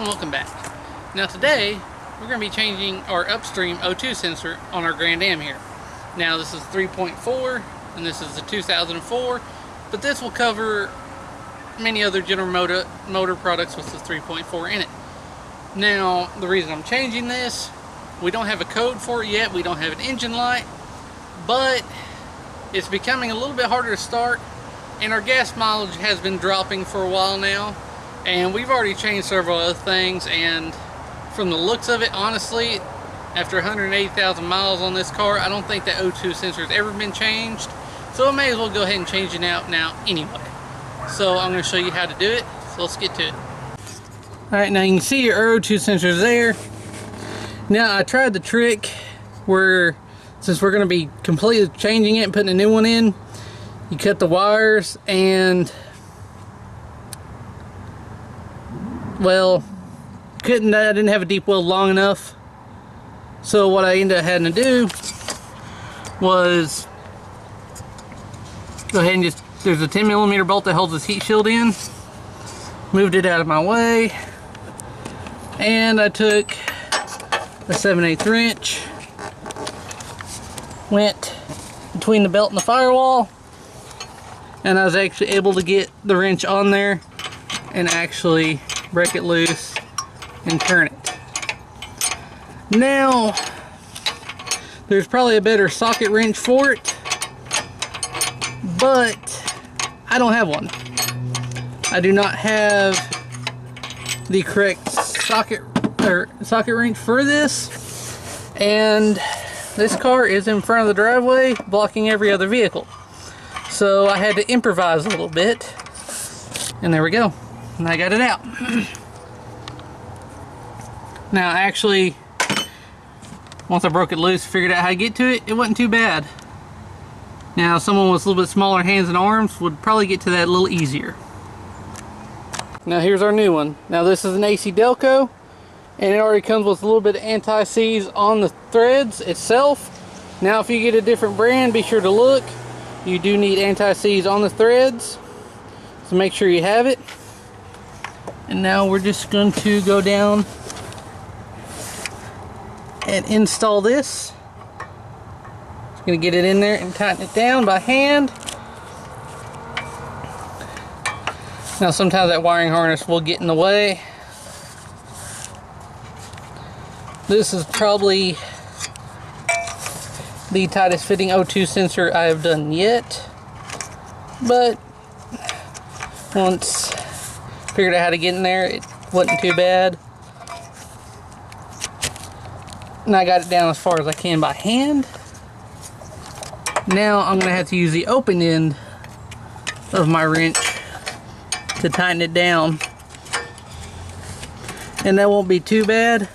and welcome back. Now today we're going to be changing our upstream O2 sensor on our Grand Am here. Now this is 3.4 and this is the 2004, but this will cover many other General Motor products with the 3.4 in it. Now the reason I'm changing this, we don't have a code for it yet, we don't have an engine light, but it's becoming a little bit harder to start, and our gas mileage has been dropping for a while now, and we've already changed several other things, and from the looks of it, honestly, after 180,000 miles on this car, I don't think that O2 sensor has ever been changed, so I may as well go ahead and change it out now anyway. So I'm going to show you how to do it, so let's get to it. Alright, now you can see your O2 sensors there. Now I tried the trick where, since we're going to be completely changing it and putting a new one in, you cut the wires and, well, I didn't have a deep weld long enough. So what I ended up having to do was go ahead and just, there's a 10mm bolt that holds this heat shield in. Moved it out of my way. And I took a 7/8 wrench. Went between the belt and the firewall. And I was actually able to get the wrench on there and actually break it loose and turn it. Now, there's probably a better socket wrench for it, but I don't have one. I do not have the correct socket wrench for this, and this car is in front of the driveway blocking every other vehicle. So I had to improvise a little bit, and there we go, and I got it out. Now actually, once I broke it loose, figured out how to get to it, it wasn't too bad. Now someone with a little bit smaller hands and arms would probably get to that a little easier. Now here's our new one. Now this is an AC Delco, and it already comes with a little bit of anti-seize on the threads itself. Now if you get a different brand, be sure to look. You do need anti-seize on the threads, so make sure you have it. And now we're just going to go down and install this. Just going to get it in there and tighten it down by hand. Now sometimes that wiring harness will get in the way. This is probably the tightest fitting O2 sensor I have done yet, but once figured out how to get in there, it wasn't too bad, and I got it down as far as I can by hand. Now I'm going to have to use the open end of my wrench to tighten it down, and that won't be too bad.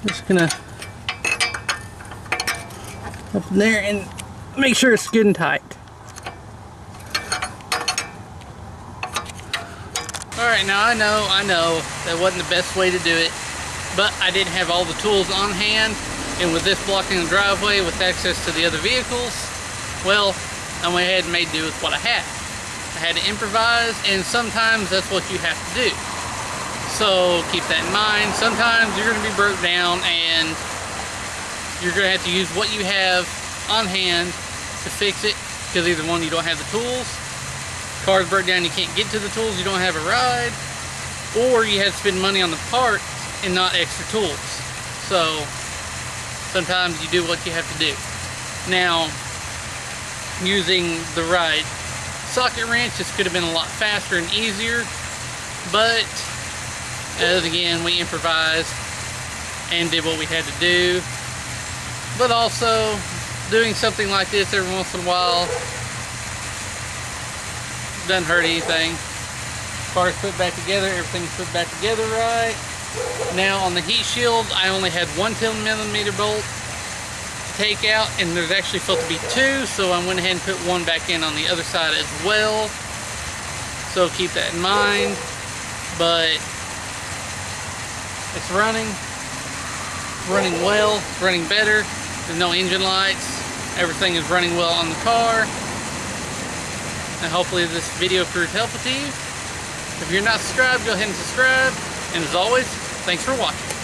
Just gonna up in there and make sure it's good and tight. Alright, now I know that wasn't the best way to do it, but I didn't have all the tools on hand, and with this blocking the driveway with access to the other vehicles, well, I went ahead and made do with what I had. I had to improvise, and sometimes that's what you have to do. So keep that in mind. Sometimes you're going to be broke down, and you're going to have to use what you have on hand to fix it, because either one, you don't have the tools, car's broke down, you can't get to the tools, you don't have a ride, or you have to spend money on the parts and not extra tools. So sometimes you do what you have to do. Now, using the right socket wrench, this could have been a lot faster and easier, but as again, we improvised and did what we had to do. But also, doing something like this every once in a while doesn't hurt anything. Car's put back together, everything's put back together right. Now on the heat shield, I only had one 10mm bolt to take out, and there's actually supposed to be two, so I went ahead and put one back in on the other side as well. So keep that in mind. But it's running well, running better. There's no engine lights. Everything is running well on the car. And hopefully this video proved helpful to you. If you're not subscribed, go ahead and subscribe. And as always, thanks for watching.